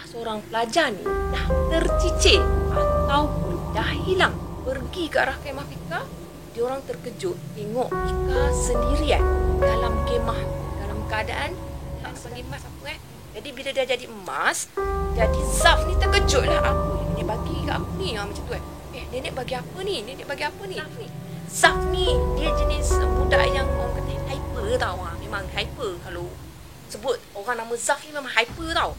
seorang pelajar ni dah tercicir ataupun dah hilang pergi ke arah kemah Fika, diorang terkejut tengok Fika sendirian dalam kemah, dalam keadaan tak sebagai emas apa Jadi bila dia jadi emas, jadi Zaf ni terkejut lah, apa nenek bagi kat aku ni, macam tu nenek bagi apa ni, nenek bagi apa ni. Zaf ni dia jenis budak yang orang kata hyper tau, memang hyper. Kalau sebut orang nama Zaf ni memang hyper tau.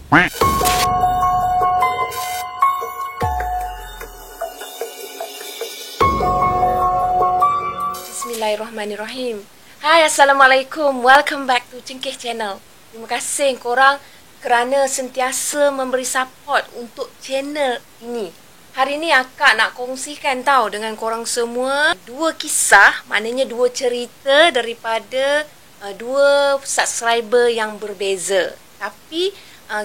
Bismillahirrahmanirrahim. Hai, Assalamualaikum. Welcome back to Cengkeh Channel. Terima kasih korang kerana sentiasa memberi support untuk channel ini. Hari ni akak nak kongsikan tau dengan korang semua dua kisah, maknanya dua cerita daripada dua subscriber yang berbeza. Tapi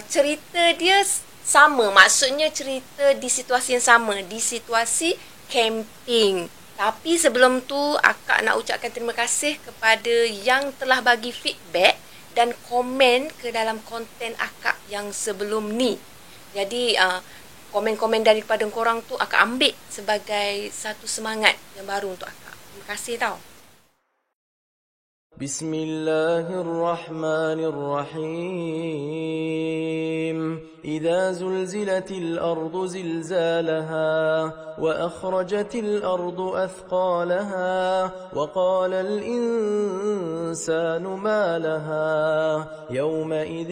cerita dia sama, maksudnya cerita di situasi yang sama, di situasi camping. Tapi sebelum tu akak nak ucapkan terima kasih kepada yang telah bagi feedback dan komen ke dalam konten akak yang sebelum ni. Jadi komen-komen daripada korang tu akak ambil sebagai satu semangat yang baru untuk akak. Terima kasih tau. Bismillahirrahmanirrahim. إذا زلزلت الأرض زلزالها وأخرجت الأرض أثقالها وقال الإنسان ما لها يومئذ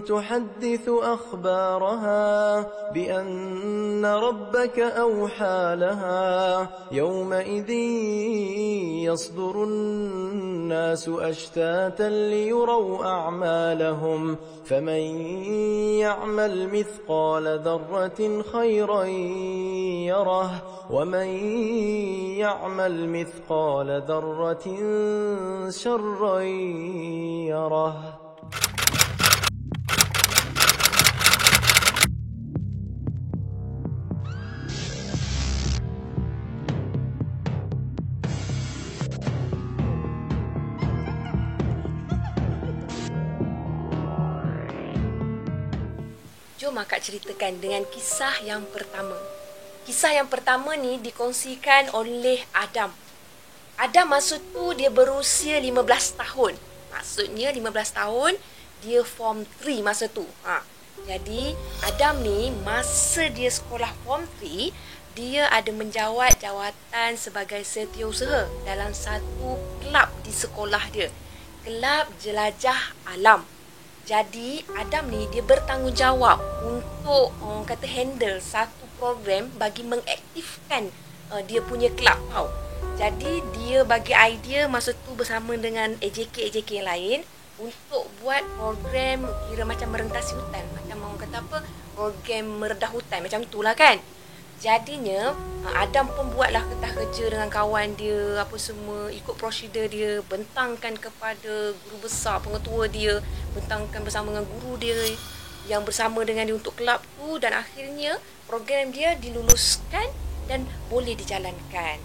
تحدث أخبارها بأن ربك أوحى لها يومئذ يصدر الناس أشتاتا ليروا أعمالهم فمن يعمل مثقال ذرة خيرا يره ومن يعمل مثقال ذرة شرا يره. Jom akak ceritakan dengan kisah yang pertama. Kisah yang pertama ni dikongsikan oleh Adam. Adam masa tu dia berusia 15 tahun. Maksudnya 15 tahun dia form 3 masa tu. Jadi Adam ni masa dia sekolah form 3, dia ada menjawat jawatan sebagai setiausaha dalam satu kelab di sekolah dia. Kelab Jelajah Alam. Jadi Adam ni dia bertanggungjawab untuk orang kata handle satu program bagi mengaktifkan dia punya kelab tau. Jadi dia bagi idea masa tu bersama dengan AJK yang lain untuk buat program kira macam merentasi hutan, macam orang kata apa, program meredah hutan macam tu lah kan. Jadinya Adam pun buatlah kertas kerja dengan kawan dia, apa semua, ikut prosedur dia, bentangkan kepada guru besar, pengetua dia, bentangkan bersama dengan guru dia yang bersama dengan dia untuk kelab tu, dan akhirnya program dia diluluskan dan boleh dijalankan.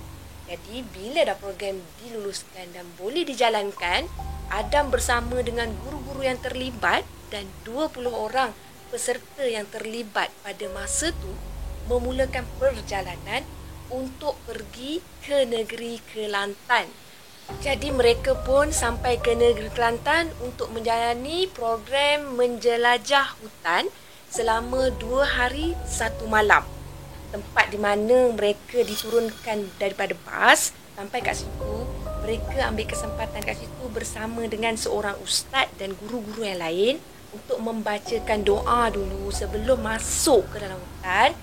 Jadi bila dah program diluluskan dan boleh dijalankan, Adam bersama dengan guru-guru yang terlibat dan 20 orang peserta yang terlibat pada masa tu memulakan perjalanan untuk pergi ke negeri Kelantan. Jadi mereka pun sampai ke negeri Kelantan untuk menjalani program menjelajah hutan selama 2 hari 1 malam. Tempat di mana mereka diturunkan daripada bas sampai kat situ, mereka ambil kesempatan kat situ bersama dengan seorang ustaz dan guru-guru yang lain untuk membacakan doa dulu sebelum masuk ke dalam hutan.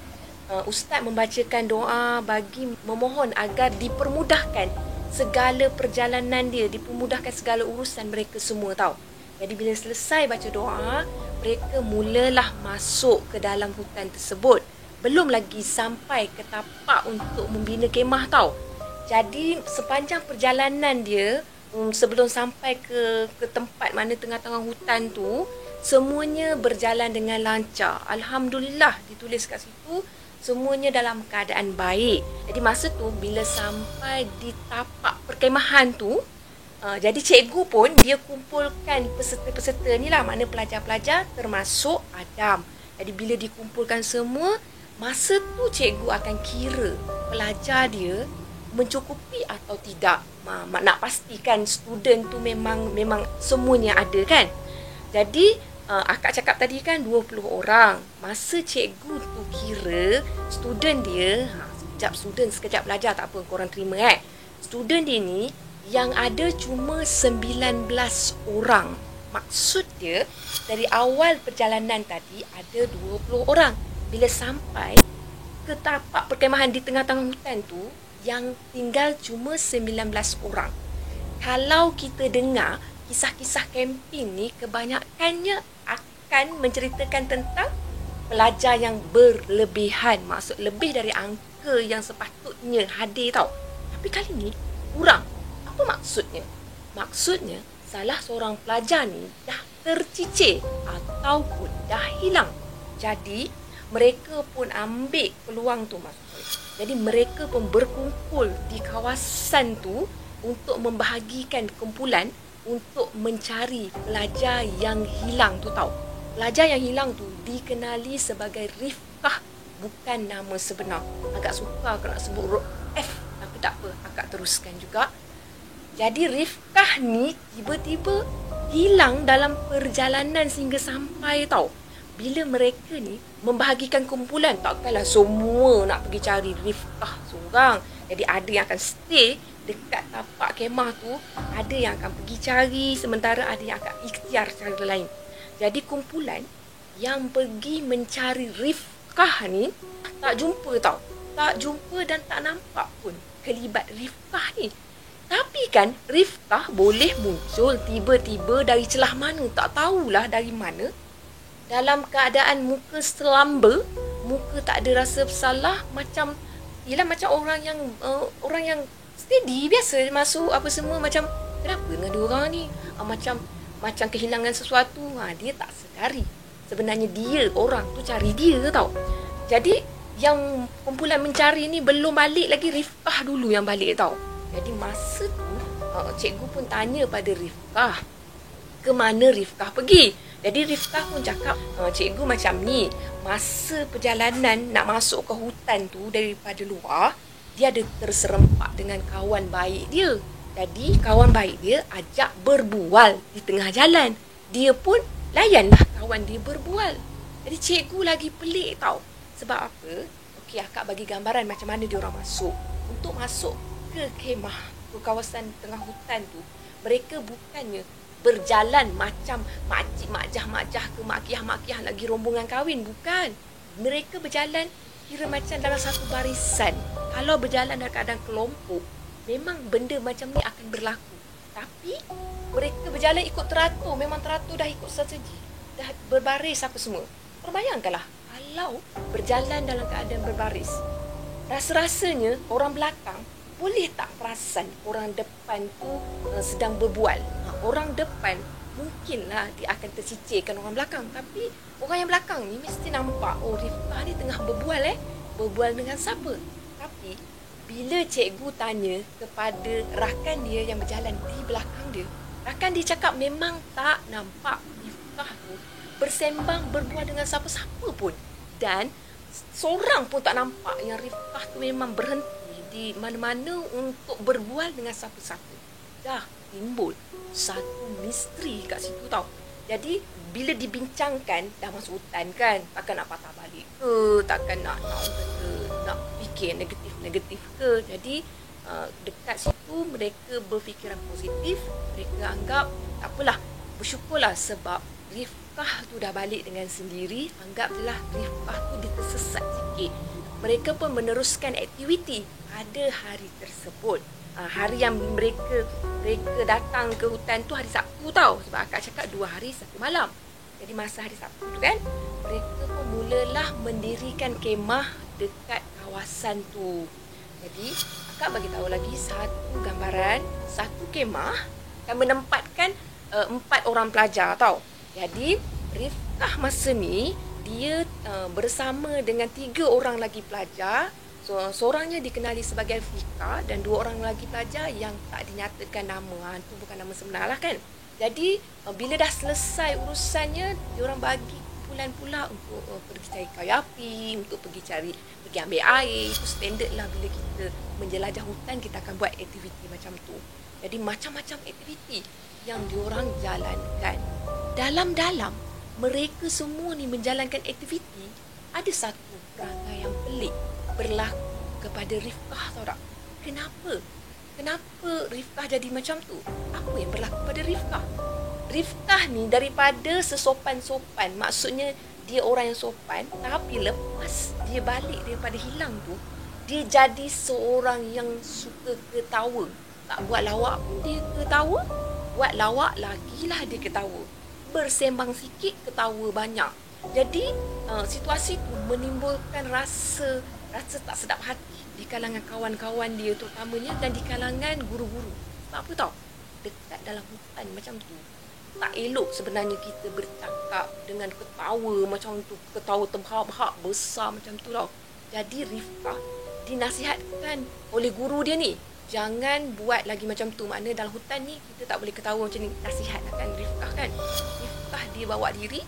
Ustaz membacakan doa bagi memohon agar dipermudahkan segala perjalanan dia, dipermudahkan segala urusan mereka semua tau. Jadi bila selesai baca doa, mereka mulalah masuk ke dalam hutan tersebut. Belum lagi sampai ke tapak untuk membina kemah tau. Jadi sepanjang perjalanan dia, sebelum sampai ke tempat mana tengah-tengah hutan tu, semuanya berjalan dengan lancar. Alhamdulillah, ditulis kat situ semuanya dalam keadaan baik. Jadi masa tu bila sampai di tapak perkemahan tu, jadi cikgu pun dia kumpulkan peserta-peserta ni lah, mana pelajar-pelajar termasuk Adam. Jadi bila dikumpulkan semua, masa tu cikgu akan kira pelajar dia mencukupi atau tidak. Nak pastikan student tu memang semuanya ada kan. Jadi akak cakap tadi kan 20 orang. Masa cikgu tu kira student dia, sekejap belajar tak apa, korang terima Student dia ni yang ada cuma 19 orang. Maksud dia dari awal perjalanan tadi ada 20 orang. Bila sampai ke tapak perkemahan di tengah-tengah hutan tu, yang tinggal cuma 19 orang. Kalau kita dengar kisah-kisah camping ni, kebanyakannya akan menceritakan tentang pelajar yang berlebihan. Maksud lebih dari angka yang sepatutnya hadir tau. Tapi kali ni kurang. Apa maksudnya? Maksudnya salah seorang pelajar ni dah tercicir ataupun dah hilang. Jadi mereka pun ambil peluang tu maksudnya. Jadi mereka pun berkumpul di kawasan tu untuk membahagikan kumpulan untuk mencari pelajar yang hilang tu tau. Pelajar yang hilang tu dikenali sebagai Rifkah, bukan nama sebenar. Agak suka aku nak sebut F, tapi tak apa, akak teruskan juga. Jadi Rifkah ni tiba-tiba hilang dalam perjalanan sehingga sampai tau. Bila mereka ni membahagikan kumpulan, takkanlah semua nak pergi cari Rifkah seorang. Jadi ada yang akan stay dekat tapak kemah tu, ada yang akan pergi cari, sementara ada yang akan ikhtiar cara lain. Jadi kumpulan yang pergi mencari Rifkah ni tak jumpa tau. Tak jumpa dan tak nampak pun kelibat Rifkah ni. Tapi kan Rifkah boleh muncul tiba-tiba dari celah mana, tak tahulah dari mana. Dalam keadaan muka selamba, muka tak ada rasa bersalah, macam orang yang steady biasa masuk apa semua, macam kenapa dengan dua orang ni? Macam kehilangan sesuatu. Dia tak sedari. Sebenarnya dia, orang tu cari dia tau. Jadi yang kumpulan mencari ni belum balik lagi, Rifkah dulu yang balik tau. Jadi masa tu cikgu pun tanya pada Rifkah, ke mana Rifkah pergi? Jadi Rifkah pun cakap, cikgu macam ni, masa perjalanan nak masuk ke hutan tu daripada luar, dia ada terserempak dengan kawan baik dia. Jadi kawan baik dia ajak berbual di tengah jalan. Dia pun layanlah kawan dia berbual. Jadi cikgu lagi pelik tau. Sebab apa? Okey, akak bagi gambaran macam mana dia orang masuk. Untuk masuk ke kemah, ke kawasan tengah hutan tu, mereka bukannya berjalan macam makcik, makjah ke makiah lagi rombongan kahwin. Bukan. Mereka berjalan kira macam dalam satu barisan. Kalau berjalan dalam keadaan kelompok, memang benda macam ni akan berlaku. Tapi mereka berjalan ikut teratur. Memang teratur dah ikut strategi. Dah berbaris apa semua. Perbayangkanlah kalau berjalan dalam keadaan berbaris. Rasa-rasanya orang belakang boleh tak perasan orang depan tu sedang berbual. Orang depan mungkinlah dia akan tercicirkan orang belakang. Tapi orang yang belakang ni mesti nampak, oh Rifkah ni tengah berbual Berbual dengan siapa? Tapi bila cikgu tanya kepada rakan dia yang berjalan di belakang dia, rakan dia cakap memang tak nampak Rifkah tu bersembang, berbual dengan siapa-siapa pun. Dan seorang pun tak nampak yang Rifkah tu memang berhenti di mana-mana untuk berbual dengan siapa-siapa. Dah timbul satu misteri kat situ tau. Jadi bila dibincangkan, dah masuk hutan kan, takkan nak patah balik ke, takkan nak fikir negatif ke. Jadi dekat situ mereka berfikiran positif. Mereka anggap tak apalah, bersyukurlah sebab Rifkah tu dah balik dengan sendiri. Anggaplah Rifkah tu dia tersesat sikit. Mereka pun meneruskan aktiviti pada hari tersebut. Hari yang mereka datang ke hutan tu hari Sabtu tau. Sebab akak cakap 2 hari 1 malam. Jadi masa hari Sabtu tu kan, mereka pun mulalah mendirikan kemah dekat kawasan tu. Jadi akak bagi tahu lagi satu gambaran. Satu kemah akan menempatkan 4 orang pelajar tau. Jadi Rifkah masa ni dia bersama dengan 3 orang lagi pelajar. Seorangnya dikenali sebagai Fika dan 2 orang lagi pelajar yang tak dinyatakan nama. Itu bukan nama sebenar lah kan. Jadi bila dah selesai urusannya, diorang kumpulan pula untuk pergi cari kayu api, untuk pergi ambil air. Itu standard lah bila kita menjelajah hutan, kita akan buat aktiviti macam tu. Jadi macam-macam aktiviti yang diorang jalankan. Dalam-dalam mereka semua ni menjalankan aktiviti, ada satu perangai yang pelik berlaku kepada Rifkah, tahu tak? Kenapa Rifkah jadi macam tu? Apa yang berlaku pada Rifkah? Rifkah ni daripada sesopan-sopan, maksudnya dia orang yang sopan, tapi lepas dia balik daripada hilang tu, dia jadi seorang yang suka ketawa. Tak buat lawak pun dia ketawa, buat lawak lagilah dia ketawa. Bersembang sikit ketawa banyak. Jadi situasi tu menimbulkan rasa tak sedap hati di kalangan kawan-kawan dia terutamanya, dan di kalangan guru-guru. Sebab apa tau? Dekat dalam hutan macam tu, tak elok sebenarnya kita bercakap dengan ketawa macam tu, ketawa terbahak-bahak besar macam tu tau. Jadi Rifkah dinasihatkan oleh guru dia ni, jangan buat lagi macam tu. Maknanya dalam hutan ni kita tak boleh ketawa macam ni. Nasihat kan Rifkah kan. Rifkah dia bawa diri,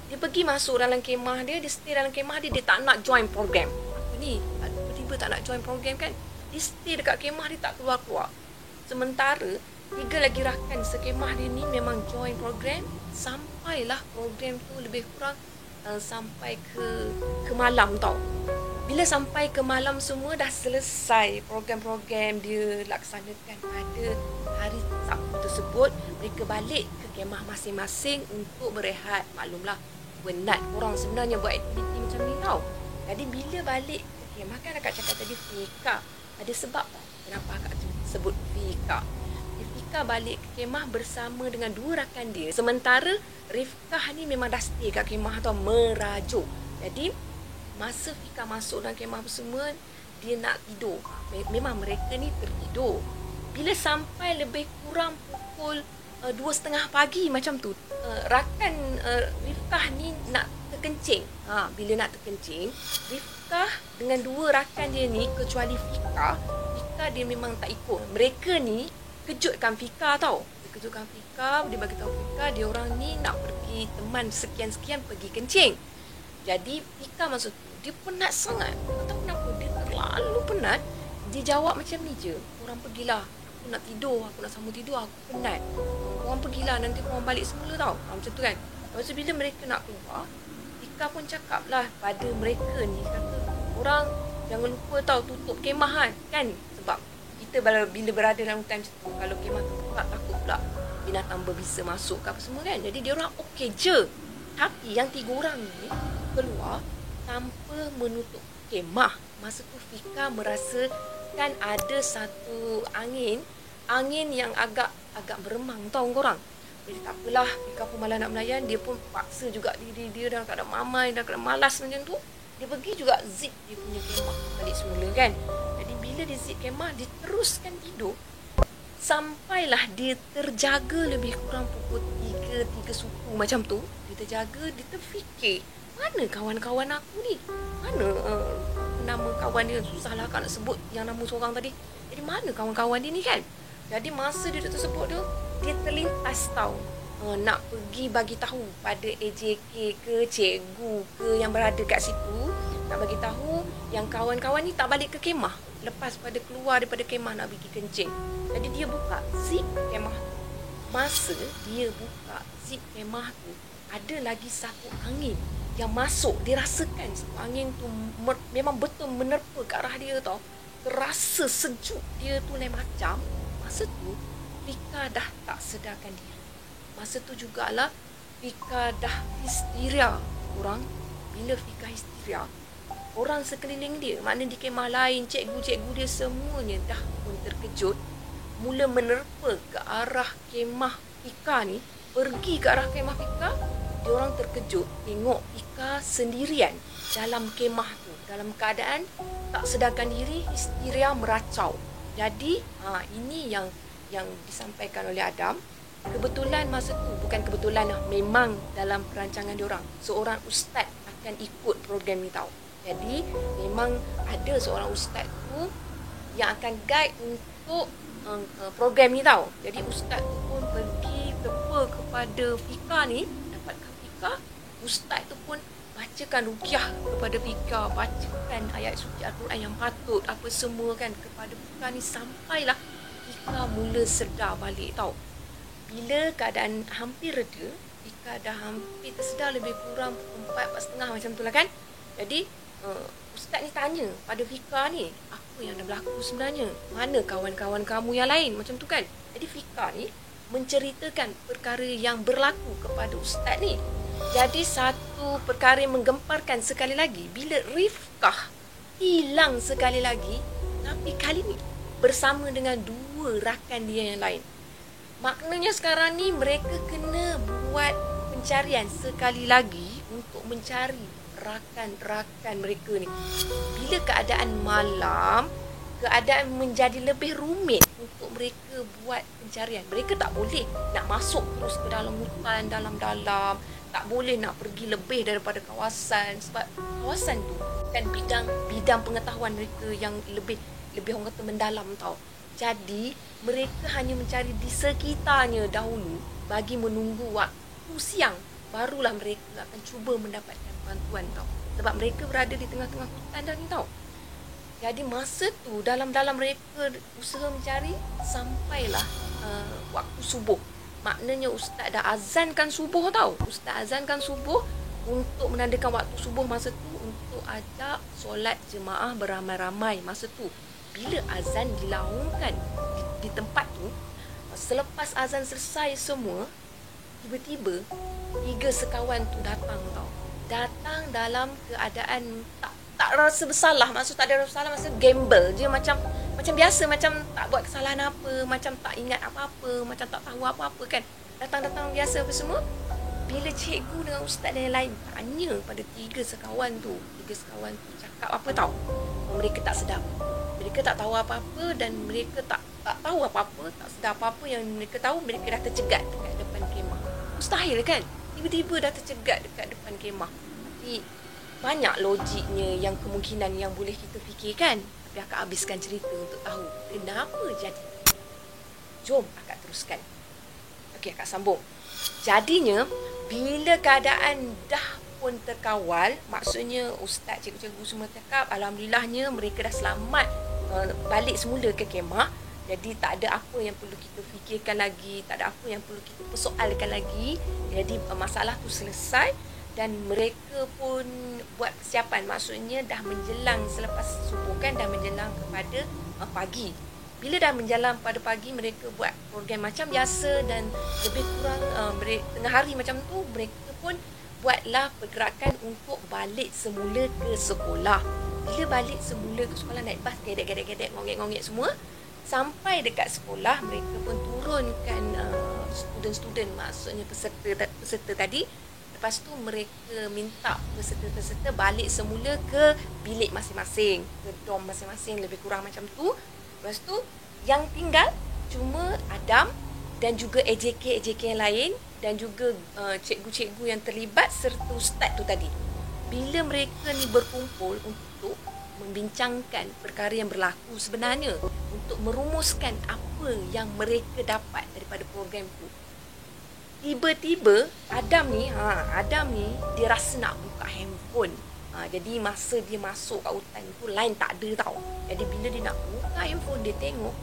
dia pergi masuk dalam kemah dia stay dalam kemah dia tak nak join program. Apa ni? Tiba-tiba tak nak join program kan. Dia stay dekat kemah dia, tak keluar-keluar. Sementara 3 lagi rakan sekemah dia ni memang join program, sampailah program tu lebih kurang sampai ke malam tau. Bila sampai ke malam semua dah selesai program-program dia laksanakan pada hari Sabtu tersebut, mereka balik ke kemah masing-masing untuk berehat. Maklumlah, penat korang sebenarnya buat aktiviti macam ni tau. Jadi bila balik ke kemah, kan akak cakap tadi Fika, ada sebab tak kenapa akak sebut Fika. Rifkah balik ke kemah bersama dengan 2 rakan dia. Sementara Rifkah ni memang dah stay kat kemah atau merajuk. Jadi masa Fika masuk dalam kemah semua, dia nak tidur. Memang mereka ni tertidur. Bila sampai lebih kurang pukul 2:30 pagi macam tu, rakan Rifkah ni nak terkencing. Bila nak terkencing, Rifkah dengan 2 rakan dia ni, kecuali Fika dia memang tak ikut. Mereka ni kejutkan Fika tau. Dia kejutkan Fika, dia bagi tahu Fika dia orang ni nak pergi, teman sekian-sekian pergi kencing. Jadi Fika masa tu dia penat sangat. Tak tahu kenapa dia terlalu penat. Dia jawab macam ni je, "Korang pergilah. Aku nak tidur, aku nak sambung tidur, aku penat. Korang pergilah, nanti korang balik semula tau." Macam tu kan. Lepas tu bila mereka nak keluar, Fika pun cakap lah pada mereka ni, kata, "Korang jangan lupa tau tutup kemah kan. Sebab kita bila berada dalam hutan macam tu, kalau kemah terbuka, takut pula binatang berbisa masuk ke apa semua kan." Jadi dia orang okey je. Tapi yang 3 orang ni keluar tanpa menutup kemah. Masa tu Fika merasakan ada satu angin yang agak beremang tau korang. Jadi tak apalah, Fika pun malah nak melayan. Dia pun paksa juga diri dia dalam keadaan mamai, dalam keadaan malas macam tu. Dia pergi juga zip dia punya kemah balik semula kan. Jadi bila dia zip kemah, dia teruskan tidur. Sampailah dia terjaga lebih kurang pukul 3 suku macam tu. Dia terjaga, dia terfikir, mana kawan-kawan aku ni? Mana nama kawan dia? Susahlah akak nak sebut yang nama seorang tadi. Jadi mana kawan-kawan dia ni kan? Jadi masa dia tersebut tu, dia terlintas tau, nak pergi bagi tahu pada AJK ke cikgu ke yang berada kat situ, nak bagi tahu yang kawan-kawan ni tak balik ke kemah lepas pada keluar daripada kemah nak pergi kencing. Jadi dia buka zip kemah tu. Masa dia buka zip kemah tu, ada lagi satu angin yang masuk. Dia rasakan angin tu memang betul menerpa ke arah dia tau. Terasa sejuk dia tu lain macam. Masa tu Fika dah tak sedarkan diri. Masa tu jugalah Fika dah histeria. Bila Fika histeria, orang sekeliling dia, maknanya di kemah lain, cikgu-cikgu dia semuanya dah pun terkejut, mula menerpa ke arah kemah Fika ni, pergi ke arah kemah Fika. Dia orang terkejut tengok Fika sendirian dalam kemah tu, dalam keadaan tak sedarkan diri, histeria meracau. Jadi ini yang disampaikan oleh Adam. Kebetulan masa tu, bukan kebetulan lah, memang dalam perancangan diorang seorang ustaz akan ikut program ni tau. Jadi memang ada seorang ustaz tu yang akan guide untuk program ni tau. Jadi ustaz tu pun pergi tepa kepada Fika ni, dapatkan Fika Ustaz tu pun bacakan ruqyah kepada Fika, bacakan ayat suci Al-Quran yang patut apa semua kan kepada Fika ni, sampailah Fika mula sedar balik tau. Bila keadaan hampir reda, Fika dah hampir tersedar lebih kurang 4:30 macam tu lah kan. Jadi Ustaz ni tanya pada Fika ni, apa yang dah berlaku sebenarnya? Mana kawan-kawan kamu yang lain? Macam tu kan. Jadi Fika ni menceritakan perkara yang berlaku kepada Ustaz ni. Jadi satu perkara yang menggemparkan sekali lagi, bila Rifkah hilang sekali lagi, tapi kali ni bersama dengan 2 rakan dia yang lain. Maknanya sekarang ni mereka kena buat pencarian sekali lagi untuk mencari rakan-rakan mereka ni. Bila keadaan malam, keadaan menjadi lebih rumit untuk mereka buat pencarian. Mereka tak boleh nak masuk terus ke dalam hutan dalam-dalam, tak boleh nak pergi lebih daripada kawasan, sebab kawasan tu kan bidang pengetahuan mereka yang lebih orang kata mendalam tau. Jadi mereka hanya mencari di sekitarnya dahulu bagi menunggu waktu siang, barulah mereka akan cuba mendapatkan bantuan tau. Sebab mereka berada di tengah-tengah hutan dah ni tau. Jadi masa tu dalam-dalam mereka usaha mencari, sampailah waktu subuh. Maknanya Ustaz dah azankan subuh tau. Ustaz azankan subuh untuk menandakan waktu subuh masa tu, untuk ajak solat jemaah beramai-ramai masa tu. Bila azan dilaungkan di tempat tu, selepas azan selesai semua, tiba-tiba 3 sekawan tu datang tau. Datang dalam keadaan tak rasa bersalah. Maksud tak ada rasa bersalah, maksud gamble. Dia macam biasa, macam tak buat kesalahan apa, macam tak ingat apa-apa, macam tak tahu apa-apa kan. Datang-datang biasa apa semua. Bila cikgu dengan ustaz dan yang lain tanya pada 3 sekawan tu cakap apa tau? Mereka tak sedar. Mereka tak tahu apa-apa dan mereka tak tahu apa-apa, tak sedar apa-apa. Yang mereka tahu, mereka dah tercegat dekat depan kemah. Mustahil kan? Tiba-tiba dah tercegat dekat depan kemah. Tapi banyak logiknya yang kemungkinan yang boleh kita fikirkan. Tapi akak habiskan cerita untuk tahu kenapa jadi. Jom akak teruskan. Okey, akak sambung. Jadinya, bila keadaan dah pun terkawal, maksudnya ustaz, cikgu-cikgu semua cakap, alhamdulillahnya mereka dah selamat balik semula ke kemah. Jadi tak ada apa yang perlu kita fikirkan lagi, tak ada apa yang perlu kita persoalkan lagi. Jadi masalah tu selesai dan mereka pun buat persiapan. Maksudnya dah menjelang selepas subuh kan, dah menjelang kepada pagi. Bila dah menjelang pada pagi, mereka buat program macam biasa dan lebih kurang tengah hari macam tu, mereka pun buatlah pergerakan untuk balik semula ke sekolah. Bila balik semula ke sekolah, naik bas, gedek-gedek, ngongek-ngongek semua. Sampai dekat sekolah, mereka pun turunkan student-student, maksudnya peserta tadi. Lepas tu mereka minta peserta-peserta balik semula ke bilik masing-masing, ke dorm masing-masing, lebih kurang macam tu. Lepas tu yang tinggal cuma Adam dan juga AJK yang lain dan juga cikgu-cikgu yang terlibat serta ustaz tu tadi. Bila mereka ni berkumpul untuk membincangkan perkara yang berlaku sebenarnya, untuk merumuskan apa yang mereka dapat daripada program tu, tiba-tiba Adam ni dia rasa nak buka handphone. Jadi masa dia masuk kat hutan tu, line tak ada tau. Jadi bila dia nak buka handphone, dia tengok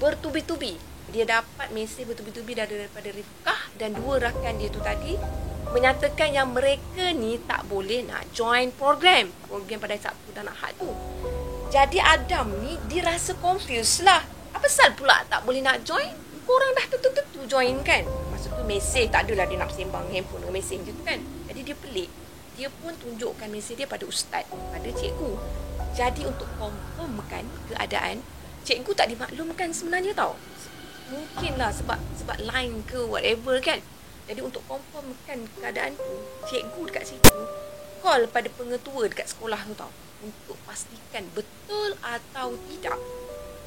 bertubi-tubi. Dia dapat mesej bertubi-tubi daripada Rifkah dan 2 rakan dia tu tadi, menyatakan yang mereka ni tak boleh nak join program pada Sabtu dan Ahad tu. Jadi Adam ni dia rasa confused lah. Apa pasal pula tak boleh nak join? Korang dah tentu-tentu join kan? Maksud tu mesej tak adalah dia nak sembang handphone dengan mesej je tu kan. Jadi dia pelik. Dia pun tunjukkan mesej dia pada ustaz, pada cikgu. Jadi untuk confirmkan keadaan, cikgu tak dimaklumkan sebenarnya tau. Mungkinlah sebab line ke whatever kan. Jadi untuk confirmkan keadaan tu, cikgu dekat situ call pada pengetua dekat sekolah tu tau, untuk pastikan betul atau tidak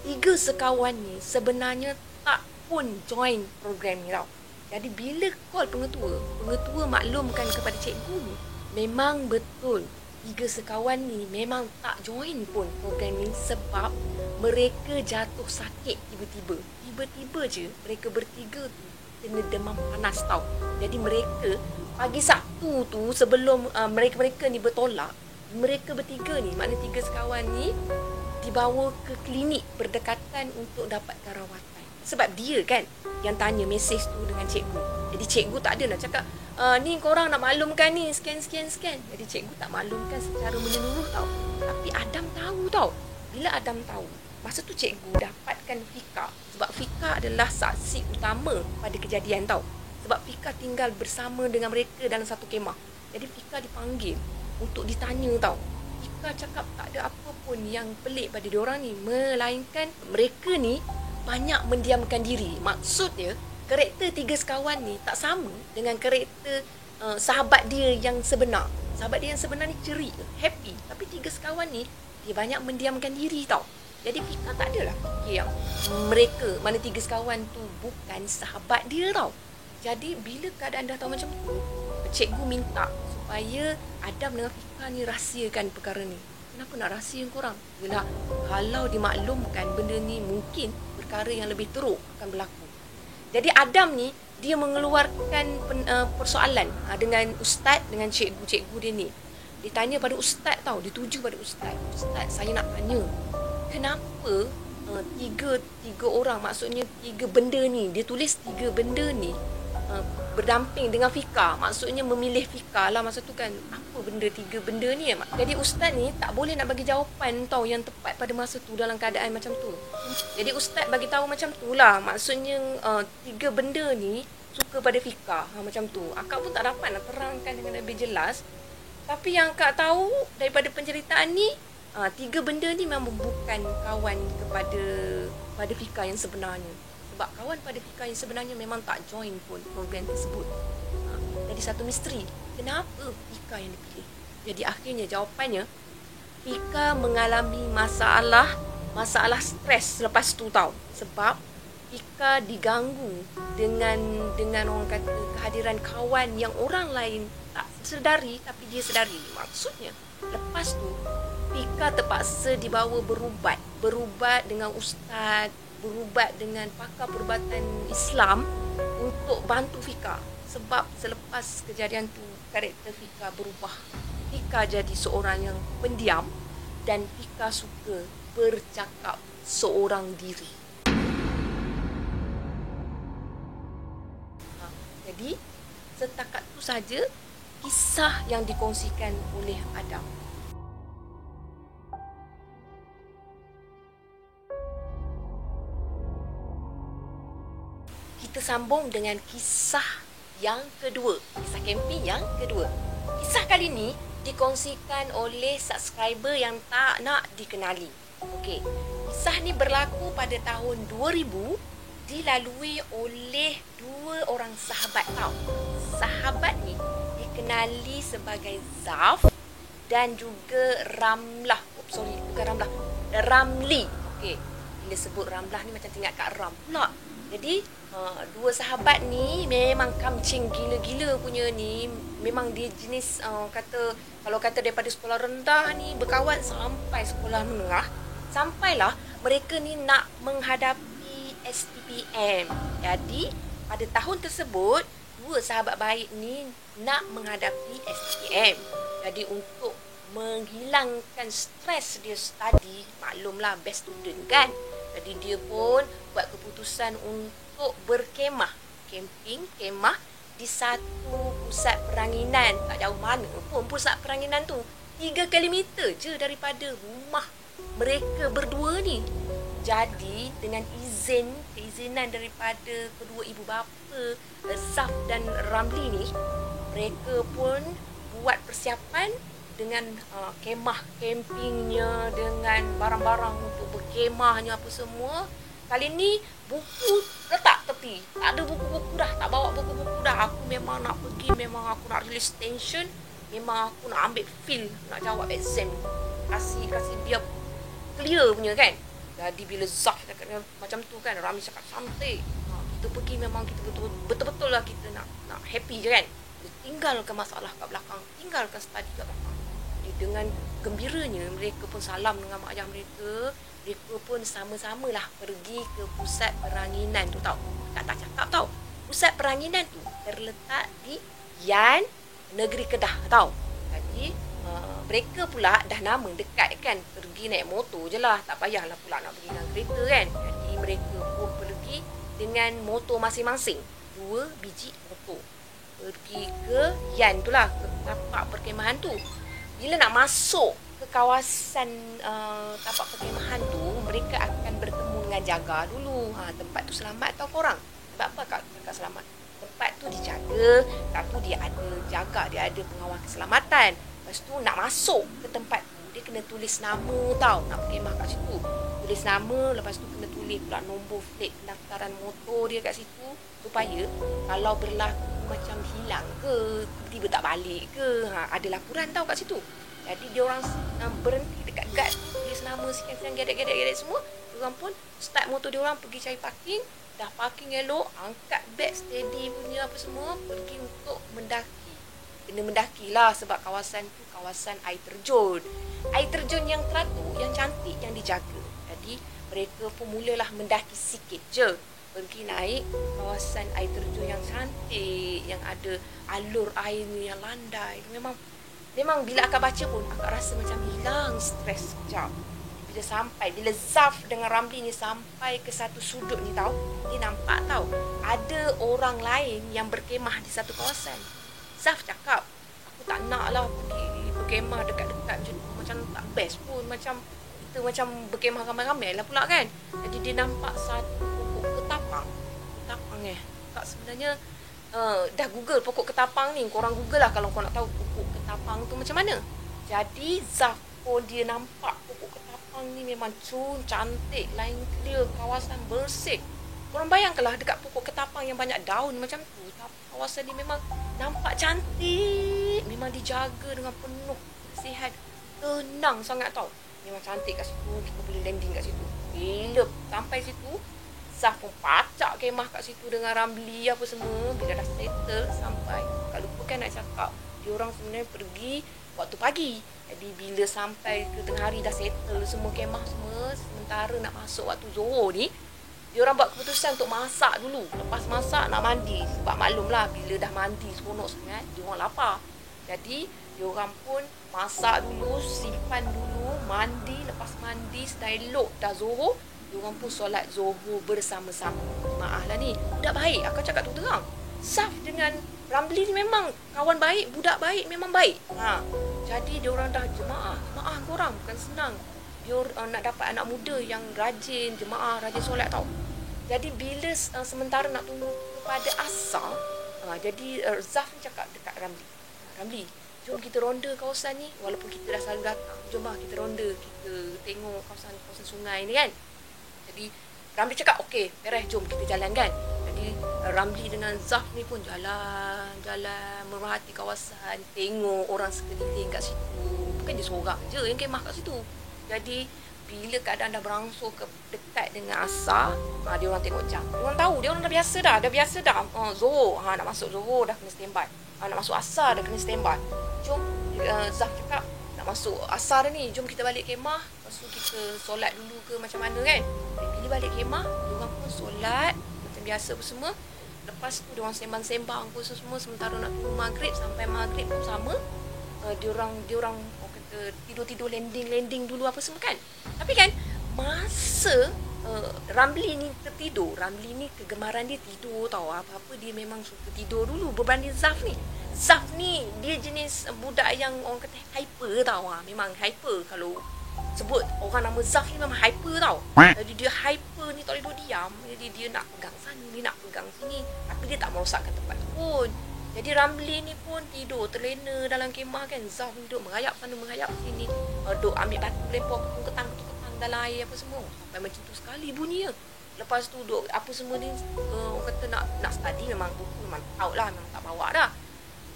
3 sekawan ni sebenarnya tak pun join program ni tau. Jadi bila call pengetua maklumkan kepada cikgu ni, memang betul 3 sekawan ni memang tak join pun program ni sebab mereka jatuh sakit tiba-tiba je. Mereka bertiga tu kena demam panas tau. Jadi mereka pagi Sabtu tu sebelum mereka ni bertolak, mereka bertiga ni, maknanya 3 sekawan ni dibawa ke klinik berdekatan untuk dapatkan rawatan. Sebab dia kan yang tanya mesej tu dengan cikgu. Jadi cikgu tak ada nak cakap, ni korang nak maklumkan ni, scan. Jadi cikgu tak maklumkan secara menyeluruh tau. Tapi Adam tahu tau. Bila Adam tahu, masa tu cikgu dapatkan Fika. Sebab Fika adalah saksi utama pada kejadian tau. Sebab Fika tinggal bersama dengan mereka dalam satu kemah. Jadi Fika dipanggil untuk ditanya tau. Fika cakap tak ada apa pun yang pelik pada diorang ni, melainkan mereka ni banyak mendiamkan diri. Maksudnya karakter 3 sekawan ni tak sama dengan karakter sahabat dia yang sebenar. Sahabat dia yang sebenar ni ceria, happy. Tapi 3 sekawan ni dia banyak mendiamkan diri tau. Jadi Fika tak adalah fikir yang mereka, mana 3 sekawan tu bukan sahabat dia tau. Jadi bila keadaan dah tahu macam tu, cikgu minta supaya Adam dengan Fika ni rahsiakan perkara ni. Kenapa nak rahsia korang? Yelah, kalau dimaklumkan benda ni, mungkin perkara yang lebih teruk akan berlaku. Jadi Adam ni dia mengeluarkan persoalan dengan ustaz, dengan cikgu dia ni. Dia tanya pada ustaz tau, dia tuju pada ustaz. Ustaz, saya nak tanya, kenapa tiga orang, maksudnya 3 benda ni, dia tulis 3 benda ni berdamping dengan Fika, maksudnya memilih Fika lah masa tu kan. Apa benda 3 benda ni? Jadi ustaz ni tak boleh nak bagi jawapan tau yang tepat pada masa tu dalam keadaan macam tu. Jadi ustaz bagi tahu macam tu lah, maksudnya 3 benda ni suka pada Fika, macam tu. Akak pun tak dapat nak terangkan dengan lebih jelas. Tapi yang akak tahu daripada penceritaan ni, 3 benda ni memang bukan kawan pada Fika yang sebenarnya. Sebab kawan pada Fika yang sebenarnya memang tak join pun program tersebut. Jadi satu misteri, kenapa Fika yang dipilih? Jadi akhirnya jawapannya, Fika mengalami masalah stres lepas tu tau. Sebab Fika diganggu dengan orang kata kehadiran kawan yang orang lain tak sedari tapi dia sedari. Maksudnya lepas tu Fika terpaksa dibawa berubat dengan ustaz, berubat dengan pakar perubatan Islam untuk bantu Fika. Sebab selepas kejadian tu, karakter Fika berubah. Fika jadi seorang yang pendiam dan Fika suka bercakap seorang diri. Jadi setakat tu saja kisah yang dikongsikan oleh Adam. Kita sambung dengan kisah yang kedua. Kisah camping yang kedua. Kisah kali ni dikongsikan oleh subscriber yang tak nak dikenali. Okey. Kisah ni berlaku pada tahun 2000, dilalui oleh 2 orang sahabat tau. Sahabat ni dikenali sebagai Zaf dan juga Ramlah. Ramli. Okey. Bila sebut Ramlah ni macam teringat kat Ram pula. Jadi 2 sahabat ni memang kamcing gila-gila punya ni. Memang dia jenis kalau kata daripada sekolah rendah ni berkawan sampai sekolah menengah. Sampailah mereka ni nak menghadapi SPPM. Jadi pada tahun tersebut 2 sahabat baik ni nak menghadapi SPPM. Jadi untuk menghilangkan stres dia study, maklumlah best student kan. Jadi dia pun buat keputusan untuk berkemah, kemah di satu pusat peranginan. Tak jauh mana pun pusat peranginan tu, 3 kilometer je daripada rumah mereka berdua ni. Jadi dengan keizinan daripada kedua ibu bapa Zaf dan Ramli ni, mereka pun buat persiapan dengan kemah campingnya, dengan barang-barang untuk berkemahnya apa semua. Kali ni buku letak tepi. Tak ada buku-buku dah, tak bawa buku-buku dah. Aku memang nak pergi, memang aku nak release tension, memang aku nak ambil feel, nak jawab exam. Kasih biar clear punya kan. Jadi bila Zaf cakap macam tu kan, Rami cakap santai. Kita pergi memang kita betul-betul lah kita nak happy je kan. Tinggalkan masalah kat belakang, tinggalkan study kat belakang. Jadi dengan gembiranya mereka pun salam dengan mak ayah mereka. Mereka pun sama-sama lah pergi ke pusat peranginan tu tau. Tak cakap tau. Pusat peranginan tu terletak di Yan, negeri Kedah tau. Jadi mereka pula dah nama dekat kan, pergi naik motor je lah, tak payahlah pula nak pergi dengan kereta kan. Jadi mereka pun pergi dengan motor masing-masing, 2 biji motor, pergi ke Yan tu lah, ke tapak perkemahan tu. Bila nak masuk ke kawasan tapak perkemahan tu, mereka akan bertemu dengan jaga dulu. Tempat tu selamat tau korang. Sebab apa kakak selamat? Tempat tu dijaga, satu dia ada jaga, dia ada pengawal keselamatan. Lepas tu nak masuk ke tempat tu, dia kena tulis nama tau, nak perkemah kat situ. Tulis nama, lepas tu kena tulis pula nombor plate pendaftaran motor dia kat situ, supaya kalau berlaku macam hilang ke, tiba tak balik ke, ada laporan tau kat situ. Jadi dia orang berhenti dekat guard tu, tulis nama sekian-sekian, gedek-gedek semua. Dia orang pun start motor dia orang pergi cari parking. Dah parking elok, angkat beg steady punya apa semua, pergi untuk mendaki. Kena mendaki lah sebab kawasan tu kawasan air terjun. Air terjun yang teratur, yang cantik, yang dijaga. Jadi mereka pun mulalah mendaki sikit je. Pergi naik kawasan air terjun yang cantik, yang ada alur air ni yang landai. Memang bila akak baca pun akak rasa macam hilang stres sekejap. Bila sampai, bila Zaf dengan Ramli ni sampai ke satu sudut ni tau, dia nampak tau ada orang lain yang berkemah di satu kawasan. Zaf cakap, aku tak nak lah pergi berkemah dekat-dekat macam tak best pun, macam kita macam berkemah ramai-ramai lah pula kan. Jadi dia nampak satu pokok ketapang. Kak sebenarnya dah google pokok ketapang ni, korang google lah kalau korang nak tahu pokok ketapang tu macam mana. Jadi Zaf pun dia nampak pokok ketapang ni memang cantik, lain clear, kawasan bersih. Korang bayangkanlah dekat pokok ketapang yang banyak daun macam tu, kawasan ni memang nampak cantik, memang dijaga dengan penuh sihat, tenang sangat tau. Memang cantik kat situ, kita boleh landing kat situ. Bila sampai situ, Zaf pun pacak kemah kat situ dengan Ramli apa semua. Bila dah settle sampai, tak lupakan nak cakap, diorang sebenarnya pergi waktu pagi. Jadi bila sampai ke tengah hari dah settle semua kemah semua, sementara nak masuk waktu Zohor ni, diorang buat keputusan untuk masak dulu. Lepas masak nak mandi, sebab maklumlah bila dah mandi seronok sangat, diorang lapar. Jadi diorang pun masak dulu, simpan dulu, mandi. Lepas mandi sudah elok dah Zohor, diorang pun solat Zohor bersama-sama. Maaf lah ni, budak baik, aku cakap tu terang. Zaf dengan Ramli ni memang kawan baik, budak baik, memang baik. Jadi diorang dah jemaah korang, bukan senang. Dia nak dapat anak muda yang rajin jemaah, rajin solat tau. Jadi bila sementara nak tunggu kepada asar, jadi Zaf cakap dekat Ramli, jom kita ronda kawasan ni, walaupun kita dah selalu datang, jom lah kita ronda, kita tengok kawasan sungai ni kan. Jadi Ramli cakap, okey, beres, jom kita jalan kan. Jadi Ramli dengan Zaf ni pun jalan merhati kawasan, tengok orang sekeliling kat situ. Bukan dia seorang je yang kemah kat situ. Jadi bila keadaan dah berangsur ke dekat dengan asar, dia orang tengok jam. Dia orang tahu, dia orang dah biasa dah. Zohor, nak masuk Zohor dah kena standby. Nak masuk asar dah kena standby. Jom, Zaf cakap, nak masuk asar ni, jom kita balik kemah. Lepas tu kita solat dulu ke macam mana kan. Bila balik kemah, dia orang pun solat macam biasa apa semua. Lepas tu dia orang sembang-sembang apa semua, sementara nak tunggu maghrib. Sampai maghrib pun sama, dia orang kata tidur landing dulu apa semua kan. Tapi kan masa Ramli ni tertidur, Ramli ni kegemaran dia tidur tau. Apa-apa dia memang suka tidur dulu berbanding Zaf ni. Zaf ni dia jenis budak yang orang kata hyper tau. Memang hyper. Kalau sebut orang nama Zaf ni memang hyper tau. Jadi dia hyper ni tak boleh duduk diam. Jadi dia nak pegang sana, dia nak pegang sini, tapi dia tak merosakkan tempat tu pun. Jadi Ramli ni pun tidur terlena dalam kemah kan. Zaf duduk merayap sana, merayap sini, duduk ambil batu lempar, ketang dalam air apa semua. Sampai macam tu sekali bunyi. Lepas tu duduk apa semua ni, orang kata nak study, memang buku memang out lah, memang tak bawa dah.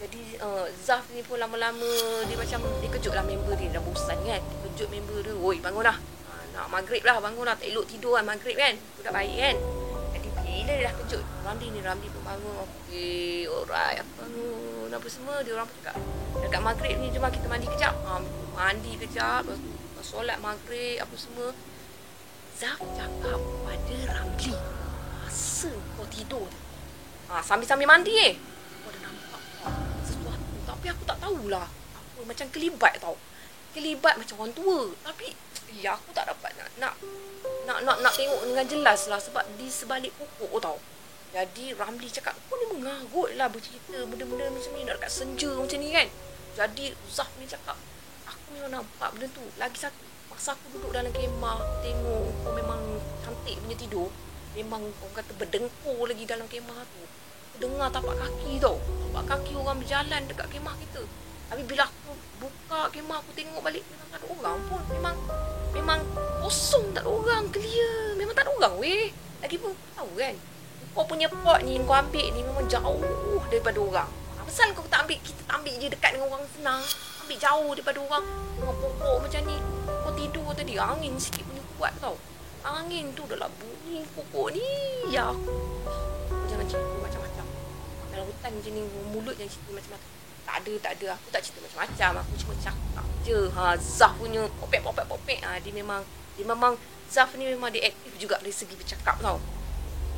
Jadi Zaf ni pun lama-lama dia macam dia kejut lah member dia, dah bosan kan. Dia kejut member dia, "Oi, bangun dah. Nak maghrib lah, bangun dah. Tak elok tidur kan maghrib kan. Budak baik kan." Jadi bila dia dah kejut, Ramli pun bangun. "Okey, alright, aku bangun." Apa semua dia orang pun cakap, "Dekat maghrib ni jom kita mandi kejap." Mandi kejap, lepas tu solat maghrib apa semua. Zaf cakap pada Ramli, "Masa kau tidur, Sambil-sambil mandi aku ada nampak sesuatu. Tapi aku tak tahulah apa, macam kelibat tau. Kelibat macam orang tua. Tapi aku tak dapat nak tengok dengan jelas lah, sebab di sebalik pokok tau. Jadi Ramli cakap, kau ni mengarut lah bercerita benda-benda macam ni nak dekat senja macam ni kan. Jadi Zaf ni cakap, aku memang nampak benda tu. Lagi satu, masa aku duduk dalam kemah, tengok kau memang cantik punya tidur, memang orang kata berdengkur lagi dalam kemah tu. Aku dengar tapak kaki tau, tapak kaki orang berjalan dekat kemah kita. Tapi bila aku buka kemah, aku tengok balik, memang tak ada orang pun. Memang kosong, tak ada orang, clear. Memang tak ada orang weh. Lagipun tahu kan, kau punya pot ni kau ambil ni memang jauh daripada orang. Pasal kau tak ambil, kita tak ambil je dekat dengan orang senang. Ambil jauh daripada orang. Dengan pokok macam ni. Kau tidur tadi, angin sikit punya kuat tau. Angin tu dah lah bunyi pokok ni. Ya aku jangan cerita macam-macam. Dalam hutan macam ni, mulut jangan cerita macam-macam. Tak ada. Aku tak cerita macam-macam. Aku cuma cakap je. Zaf punya popek. Dia memang Zaf ni memang dia aktif juga dari segi bercakap tau.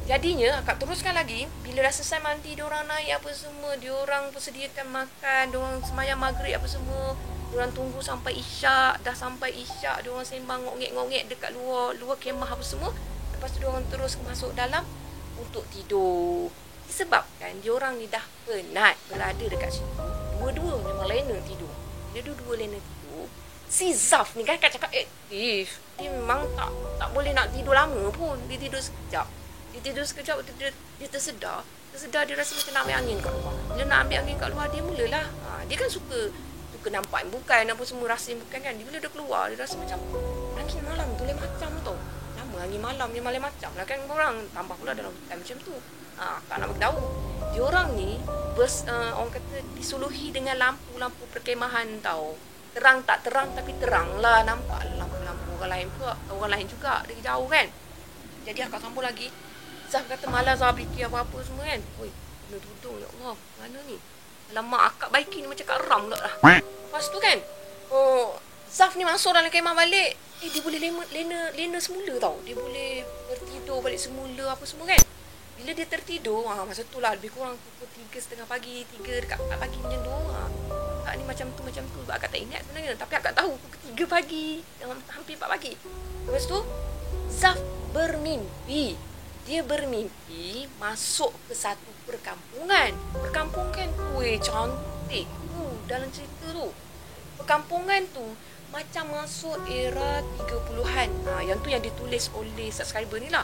Jadinya akak teruskan lagi. Bila dah selesai mandi, diorang naik apa semua, diorang persediakan makan, diorang semayang maghrib apa semua, diorang tunggu sampai isyak. Dah sampai isyak, diorang sembang ngongek-ngongek dekat luar kemah apa semua. Lepas tu diorang terus masuk dalam untuk tidur. Disebabkan diorang ni dah penat berada dekat situ. Dua-dua memang lena tidur. Dia dua-dua lena tidur. Si Zaf ni kan cakap aktif. Dia memang tak boleh nak tidur lama pun. Dia tidur sekejap. Dia tersedar. Dia rasa macam nak ambil angin kat luar. Bila nak ambil angin kat luar, dia mulalah. Dia kan suka nampak bukan apa semua, rasa bukan kan. Bila dia keluar, dia rasa macam angin malam tu lain macam tau. Lama angin malam dia lain macam lah kan korang. Tambah pula dalam hutan macam tu. Tak nak beritahu. Diorang ni orang kata disuluhi dengan lampu-lampu perkemahan tau. Terang tak terang tapi terang lah. Nampak lampu-lampu orang lain juga dari jauh kan. Jadi akak sambung lagi. Zaf kata malas lah fikir apa-apa semua kan. Oi, kena tudung ya Allah. Mana ni? Alamak, akak baiki ni macam Kak Ram pula lah. Lepas tu kan, Zaf ni masuk dalam kemah balik. Dia boleh lena semula tau. Dia boleh tertidur balik semula apa semua kan. Bila dia tertidur, masa tu lah lebih kurang pukul 3:30 pagi, 3 dekat 4 pagi macam tu. Akak ni macam tu. Sebab akak tak ingat sebenarnya. Tapi akak tahu pukul 3 pagi, hampir 4 pagi. Lepas tu, Zaf bermimpi. Dia bermimpi masuk ke satu perkampungan. Perkampungan tu cantik. Dalam cerita tu, perkampungan tu macam masuk era 30-an. Yang tu yang ditulis oleh subscriber ni lah.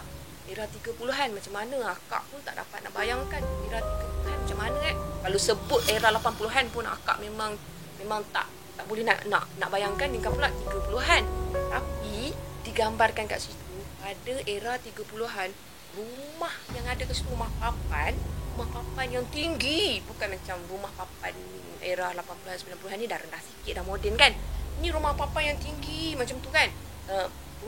Era 30-an macam mana, akak pun tak dapat nak bayangkan era 30-an macam mana kan. Kalau sebut era 80-an pun akak memang tak boleh nak bayangkan dengan pula 30-an. Tapi digambarkan kat situ pada era 30-an, rumah yang ada kat situ rumah papan yang tinggi, bukan macam rumah papan era 80-an 90-an ni dah rendah sikit, dah moden kan. Ni rumah papan yang tinggi macam tu kan.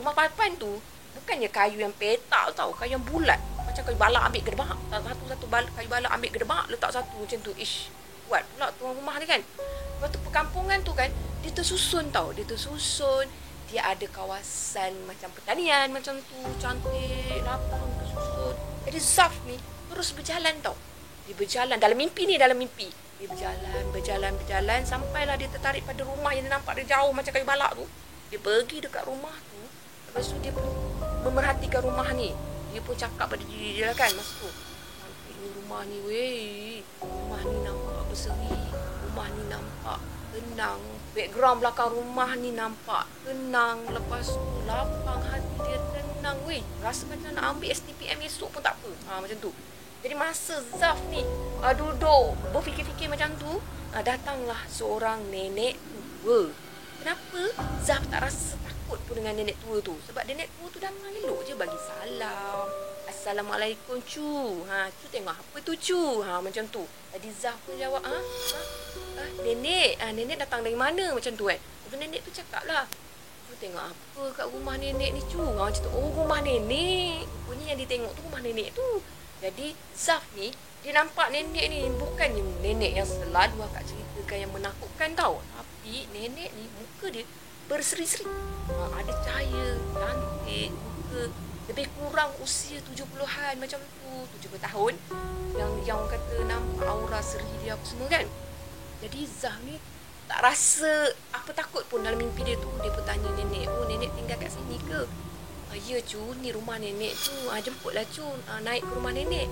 Rumah papan tu bukannya kayu yang petak tau, kayu yang bulat, macam kayu balak ambil gedebak. Satu kayu balak ambil gedebak, letak satu macam tu. Kuat pula tuan rumah ni kan. Lepas tu perkampungan tu kan, dia tersusun tau. Dia ada kawasan macam pertanian macam tu, cantik, lapang, tersusun. Jadi Zaf ni terus berjalan tau. Dia berjalan dalam mimpi. Dia berjalan sampailah dia tertarik pada rumah yang dia nampak dari jauh macam kayu balak tu. Dia pergi dekat rumah tu. Lepas tu dia pun memerhatikan rumah ni. Dia pun cakap pada diri dia lah kan masa tu. Cantik ni rumah ni weh. Rumah ni nampak berseri. Rumah ni nampak tenang. Background belakang rumah ni nampak tenang. Lepas tu lapang, hati dia tenang weh. Rasa macam nak ambil STPM esok pun tak apa. Macam tu. Jadi masa Zaf ni duduk berfikir-fikir macam tu, datanglah seorang nenek tua. Kenapa Zaf tak rasa takut pun dengan nenek tua tu? Sebab nenek tua tu datang elok je bagi salam. Assalamualaikum cu. Cu tengok apa tu cu? Macam tu. Jadi Zaf pun jawab, nenek datang dari mana macam tu kan. Lepas nenek tu cakap lah, cu tengok apa kat rumah nenek ni cu? Macam tu. Oh, rumah nenek. Rupanya yang dia tengok tu rumah nenek tu. Jadi Zaf ni, dia nampak nenek ni bukannya nenek yang selalu akak ceritakan yang menakutkan tau. Tapi nenek ni muka dia berseri-seri. Ada cahaya, cantik, muka lebih kurang usia 70-an macam tu, 70 tahun. Yang orang kata nampak aura seri dia apa semua kan. Jadi Zaf ni tak rasa apa takut pun dalam mimpi dia tu. Dia pun tanya nenek, oh nenek tinggal kat sini ke? Ya cu, ni rumah nenek tu. Jemputlah cu, naik ke rumah nenek.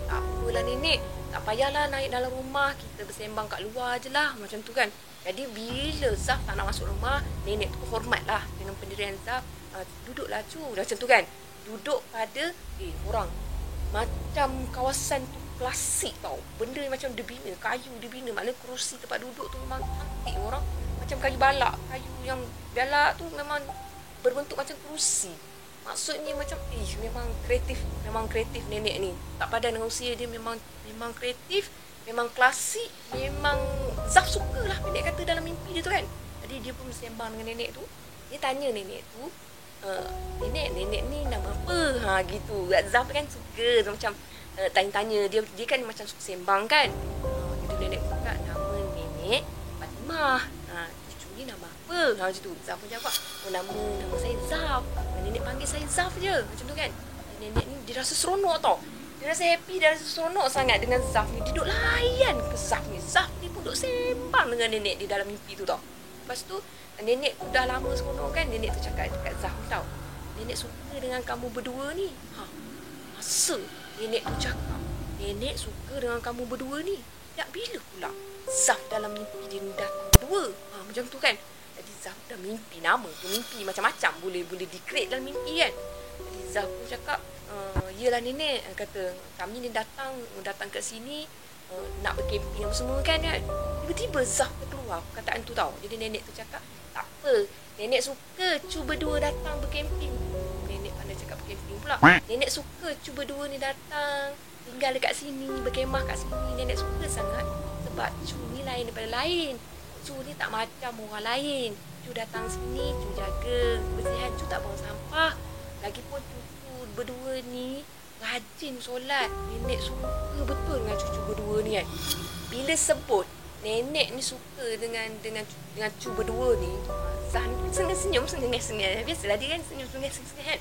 Tak apalah nenek, tak payahlah naik dalam rumah, kita bersembang kat luar je lah, macam tu kan. Jadi bila Zaf tak nak masuk rumah, nenek tu hormat lah dengan pendirian Zaf. Duduklah cu, macam tu kan. Duduk pada orang macam kawasan tu klasik tau. Benda macam dibina, kayu dibina. Maknanya kerusi tempat duduk tu memang cantik orang. Macam kayu balak. Kayu yang balak tu memang berbentuk macam kerusi. Maksudnya macam memang kreatif nenek ni. Tak padan dengan usia dia, memang kreatif, memang klasik, memang Zaf suka lah nenek kata dalam mimpi dia tu kan. Jadi dia pun bersembang dengan nenek tu. Dia tanya nenek tu, nenek ni nama apa? Gitu. Zaf kan suka macam tanya-tanya. Dia kan macam suka sembang kan. Jadi nenek cakap nama nenek Fatimah. Cucu ni nama apa? Macam tu. Zaf pun jawab, nama saya Zaf. Nenek panggil saya Zaf je. Macam tu kan. Nenek ni dia rasa seronok tau. Dia rasa happy, dia rasa seronok sangat dengan Zaf ni. Dia duduk layan ke Zaf ni. Zaf ni pun duduk sembang dengan nenek di dalam mimpi tu tau. Lepas tu nenek tu dah lama seronok kan. Nenek tu cakap dekat Zaf ni tau, nenek suka dengan kamu berdua ni. Masa nenek tu cakap nenek suka dengan kamu berdua ni, tak bila pula Zaf dalam mimpi dia datang berdua. Macam tu kan. Jadi Zaf dah mimpi, nama tu mimpi macam-macam, boleh di-create dalam mimpi kan. Jadi Zaf pun cakap, yelah nenek, kata kami ni datang kat sini nak berkemping apa semua kan. Tiba-tiba Zaf keluar perkataan tu tau. Jadi nenek tu cakap, tak apa, nenek suka cuba dua datang berkemping. Nenek pandai cakap berkemping pula. Nenek suka cuba dua ni datang tinggal dekat sini, berkemah kat sini. Nenek suka sangat sebab cu ni lain daripada lain. Cu ni tak macam orang lain. Cu datang sini, cu jaga kebersihan, cu tak buang sampah. Lagipun cucu berdua ni rajin solat. Nenek suka betul dengan cucu berdua ni kan. Bila sebut nenek ni suka dengan cu berdua ni, Zah ni senyum sengih-sengih. Biasalah dia kan senyum sengih-sengih kan.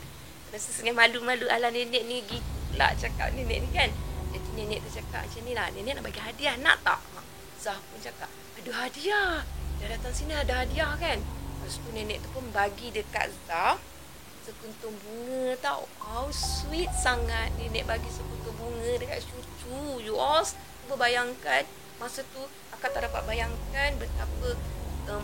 Rasa sengih malu-malu ala nenek ni gitulah cakap nenek ni kan. Jadi nenek tu cakap macam ni lah, nenek nak bagi hadiah, nak tak? Zah pun cakap, ada hadiah. Dah datang sini ada hadiah kan. Lepas tu nenek tu pun bagi dekat Zah sekuntum bunga tau. Sweet sangat. Nenek bagi sekuntum bunga dekat cucu. You all cuba bayangkan masa tu. Akak tak dapat bayangkan betapa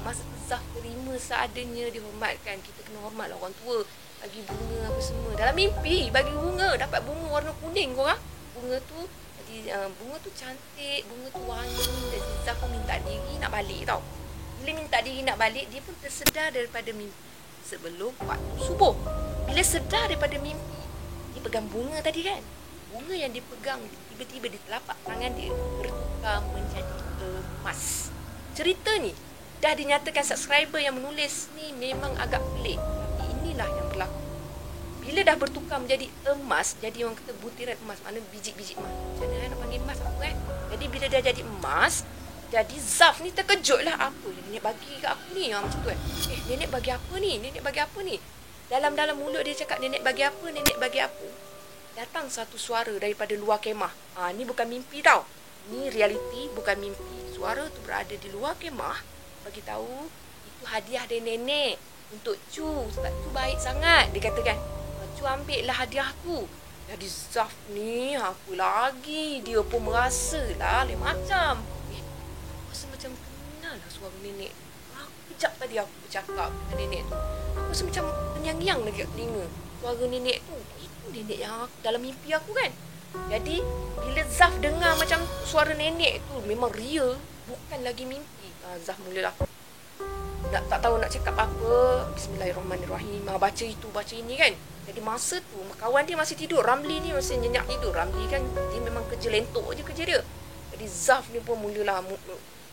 masa tu Zaf terima seadanya, dihormatkan. Kita kena hormat lah orang tua. Bagi bunga apa semua. Dalam mimpi bagi bunga. Dapat bunga warna kuning korang. Bunga tu bunga tu cantik, bunga tu wangi. Jadi Zaf pun minta diri nak balik tau. Bila minta diri nak balik, dia pun tersedar daripada mimpi sebelum waktu subuh. Bila sedar daripada mimpi, dia pegang bunga tadi kan. Bunga yang dia pegang tiba-tiba di telapak tangan dia bertukar menjadi emas. Cerita ni dah dinyatakan subscriber yang menulis ni memang agak pelik, tapi inilah yang berlaku. Bila dah bertukar menjadi emas, jadi orang kata butiran emas, mana biji-biji emas. Macam mana nak panggil emas apa kan? Jadi bila dah jadi emas, jadi Zaf ni terkejut lah, apa yang nenek bagi kat aku ni? Macam tu kan. Nenek bagi apa ni? Nenek bagi apa ni? Dalam mulut dia cakap nenek bagi apa? Nenek bagi apa? Datang satu suara daripada luar kemah. Ni bukan mimpi tau. Ni realiti, bukan mimpi. Suara tu berada di luar kemah, bagi tahu itu hadiah dari nenek untuk cu. Sebab cu baik sangat, dia katakan. Cu ambil lah hadiah tu. Jadi Zaf ni apa lagi? Dia pun merasa lah lain macam. Rasa macam kenal lah suara nenek. Kejap tadi aku bercakap dengan nenek tu. Aku rasa macam tenyang-nyang lagi kat telinga. Suara nenek tu, itu nenek yang dalam mimpi aku kan. Jadi bila Zaf dengar macam suara nenek tu memang real, bukan lagi mimpi. Zaf mulalah tak tahu nak cakap apa. Bismillahirrahmanirrahim. Baca itu, baca ini kan. Jadi masa tu kawan dia masih tidur. Ramli ni masih nyenyak tidur. Ramli kan dia memang kerja lentok je kerja dia. Jadi Zaf ni pun mulalah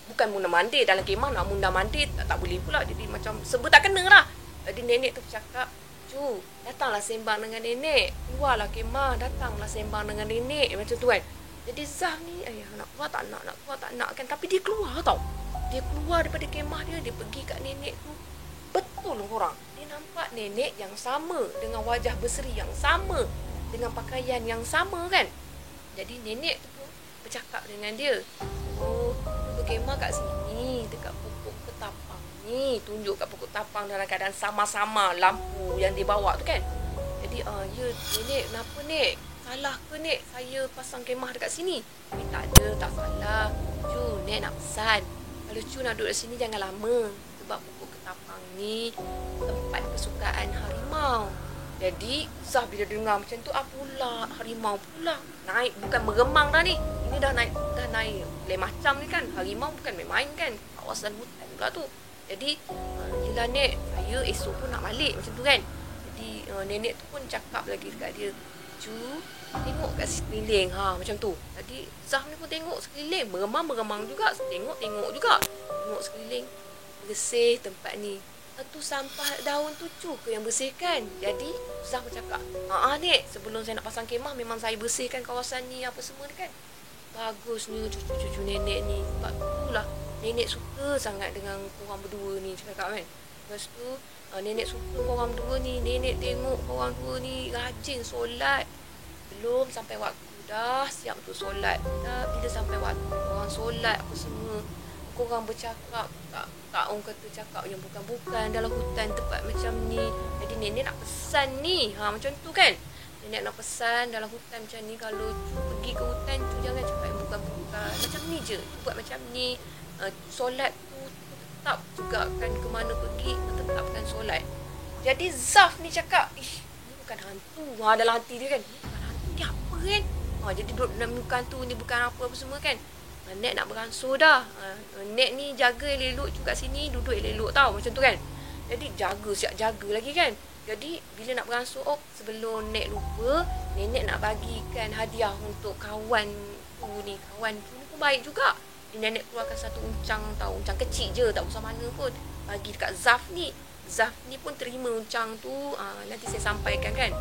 bukan muna mandi dalam kemah, nak munda mandi tak boleh pula. Jadi macam sebut tak kena lah. Jadi nenek tu cakap, cu, datanglah sembang dengan nenek. Keluarlah kemah, datanglah sembang dengan nenek. Macam tu kan. Jadi Zaf ni, nak keluar tak nak kan. Tapi dia keluar tau. Dia keluar daripada kemah dia, dia pergi kat nenek tu. Betul orang. Dia nampak nenek yang sama, dengan wajah berseri yang sama, dengan pakaian yang sama kan. Jadi nenek tu pun bercakap dengan dia. Oh, berkemah kat sini, dekat pokok ketapang ni. Tunjuk kat pokok ketapang dalam keadaan sama-sama lampu yang dia bawa tu kan. Jadi, ya nenek, kenapa nek? Salah ke nek saya pasang kemah dekat sini? Tak ada, tak salah. Cu, nek nak pesan. Kalau Cu nak duduk di sini jangan lama. Sebab pokok ketapang ni tempat kesukaan harimau. Jadi, Zaf bila dengar macam tu, pula harimau pula. Naik, bukan meremang dah ni. Ini dah naik lain macam ni kan. Harimau bukan main-main kan. Kawasan hutan pula tu. Jadi, yelah nek, saya esok pun nak balik macam tu kan. Jadi, nenek tu pun cakap lagi dekat dia, Cu, tengok kat sekeliling. Macam tu. Tadi, Zaf ni pun tengok sekeliling. Meremang juga. Tengok juga. Tengok sekeliling. Bersih tempat ni. Tu sampah daun tu Cu ke yang bersihkan. Jadi Zaf bercakap, nek, sebelum saya nak pasang kemah memang saya bersihkan kawasan ni apa semua ni kan. Bagusnya cucu-cucu nenek ni. Sebab itulah nenek suka sangat dengan korang berdua ni, cakap kan. Lepas tu nenek suka korang berdua ni. Nenek tengok korang berdua ni rajin solat. Belum sampai waktu dah siap untuk solat. Bila sampai waktu korang solat apa semua, korang bercakap tak orang kata cakap yang bukan-bukan dalam hutan tempat macam ni. Jadi nenek nak pesan ni, macam tu kan. Nenek nak pesan dalam hutan macam ni, kalau Cu pergi ke hutan, Cu jangan cakap yang bukan-bukan. Macam ni je, Cu buat macam ni. Solat tu tetap juga kan, ke mana pergi tetapkan solat. Jadi Zaf ni cakap, ni bukan hantu. Dalam hati dia kan, ni bukan hantu, ni apa kan. Jadi duduk dalam bukan hantu ni, bukan apa-apa semua kan. Nek nak beransur dah. Nek ni jaga elok juga sini, duduk elok tau, macam tu kan. Jadi siap jaga lagi kan. Jadi bila nak beransur, sebelum Nek lupa, nenek nak bagikan hadiah untuk kawan tu ni. Kawan tu ni pun baik juga. Nenek keluarkan satu uncang tau, uncang kecil je, tak usah mana pun. Bagi dekat Zaf ni. Zaf ni pun terima uncang tu. Nanti saya sampaikan kan.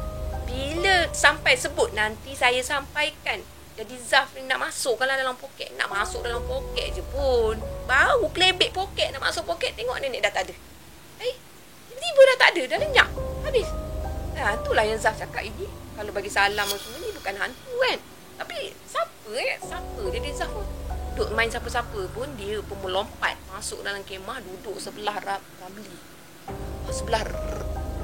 Bila sampai sebut nanti saya sampaikan. Jadi Zaf ni nak masukkanlah dalam poket. Nak masuk dalam poket je pun, baru kelebek poket, nak masuk poket, tengok nenek dah tak ada. Tiba-tiba dah tak ada, dah lenyap, habis. Itulah yang Zaf cakap, ini kalau bagi salam macam ni bukan hantu kan. Tapi siapa. Jadi Zaf pun duduk main siapa-siapa pun, dia pun melompat masuk dalam kemah, duduk sebelah Ramli. Sebelah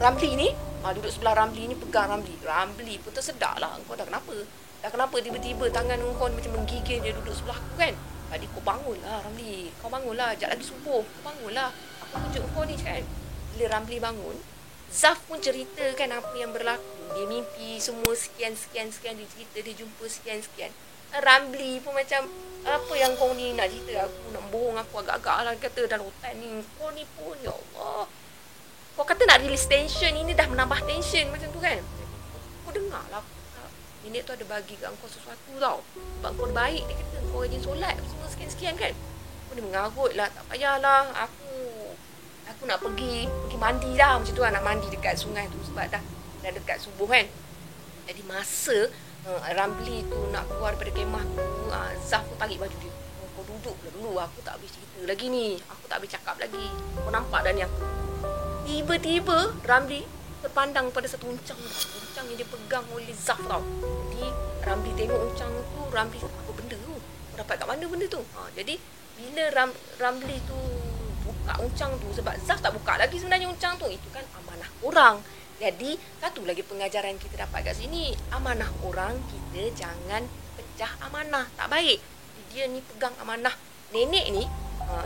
Ramli ni, duduk sebelah Ramli ni, pegang Ramli. Ramli pun tersedak lah, kau dah kenapa? Dah kenapa tiba-tiba tangan kau macam menggigil, dia duduk sebelah aku kan. Tadi kau bangunlah Ramli. Kau bangunlah, sekejap lagi subuh. Kau bangunlah. Aku tunjuk kau ni kan. Bila Ramli bangun, Zaf pun ceritakan apa yang berlaku. Dia mimpi semua sekian. Dia cerita dia jumpa sekian. Ramli pun macam, apa yang kau ni nak cerita? Aku nak bohong aku agak-agak lah. Kata dalam hutan ni, kau ni pun, ya Allah. Kau kata nak release tension, ini dah menambah tension macam tu kan. Kau dengar lah. Nenek tu ada bagi kat kau sesuatu tau. Sebab kau baik, dia kata kau rajin solat semua sekian kan. Kau ni mengarut lah, tak payahlah. Aku nak pergi mandi dah. Macam tu lah, nak mandi dekat sungai tu. Sebab dah dekat subuh kan. Jadi masa Ramli tu nak keluar daripada kemah tu, Zaf pun tarik baju dia. Kau duduk lah dulu, aku tak habis cerita lagi ni. Aku tak habis cakap lagi. Kau nampak dah ni aku. Tiba-tiba Ramli terpandang pada satu uncang yang dia pegang oleh Zaf tau. Jadi Ramli tengok uncang tu, Ramli apa benda tu? Dapat kat mana benda tu? Jadi bila Ramli tu buka uncang tu, sebab Zaf tak buka lagi sebenarnya uncang tu, itu kan amanah orang. Jadi satu lagi pengajaran kita dapat kat sini, amanah orang, kita jangan pecah amanah, tak baik. Dia ni pegang amanah nenek ni.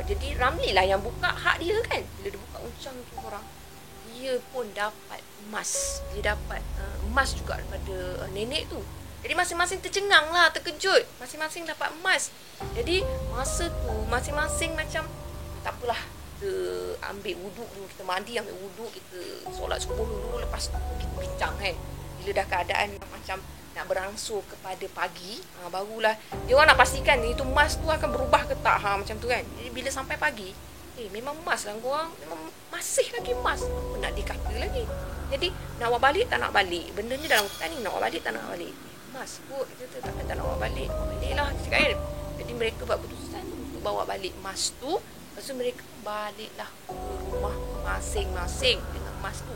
Jadi Ramli lah yang buka hak dia kan. Bila dia buka uncang tu orang, dia pun dapat emas. Dia dapat emas juga daripada nenek tu. Jadi masing-masing tercengang lah, terkejut. Masing-masing dapat emas. Jadi masa tu masing-masing macam, tak apalah, kita ambil wuduk dulu, kita mandi, ambil wuduk, kita solat subuh dulu, lepas tu kita bincang kan. Bila dah keadaan macam nak berangsur kepada pagi, barulah dia orang nak pastikan itu emas tu akan berubah ke tak, macam tu kan. Jadi bila sampai pagi, memang emas lah korang, memang masih lagi emas, apa nak dikata lagi. Jadi nak bawa balik tak nak balik, benda ni dalam hutan ni, nak bawa balik tak nak balik, emas kot, kita tak nak bawa balik lah cakap kan. Jadi mereka buat keputusan untuk bawa balik emas tu. Lepas tu mereka baliklah ke rumah masing-masing dengan emas tu.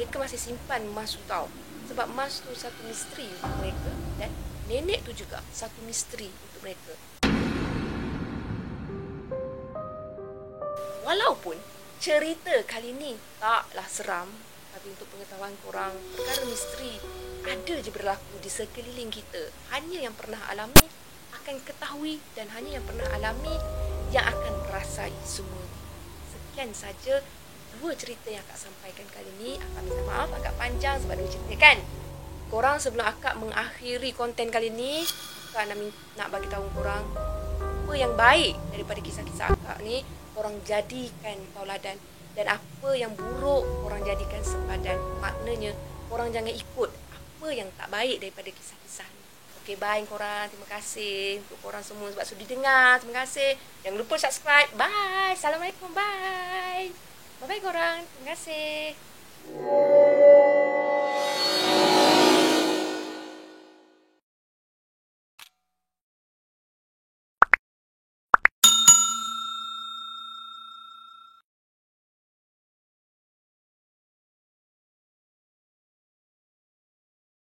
Mereka masih simpan emas tu tau. Sebab emas tu satu misteri untuk mereka dan nenek tu juga satu misteri untuk mereka. Walaupun cerita kali ni taklah seram, tapi untuk pengetahuan korang, perkara misteri ada je berlaku di sekeliling kita. Hanya yang pernah alami akan ketahui dan hanya yang pernah alami yang akan merasai semua. Sekian saja 2 cerita yang akak sampaikan kali ni. Akak minta maaf agak panjang sebab 2 cerita kan. Korang sebelum akak mengakhiri konten kali ni, akak nak bagi tahu korang apa yang baik daripada kisah-kisah akak ni korang jadikan tauladan, dan apa yang buruk korang jadikan sepadan. Maknanya korang jangan ikut apa yang tak baik daripada kisah-kisah ni. Okey, bye korang. Terima kasih untuk korang semua sebab sudi dengar. Terima kasih. Jangan lupa subscribe. Bye. Assalamualaikum. Bye. Bye-bye korang. Terima kasih.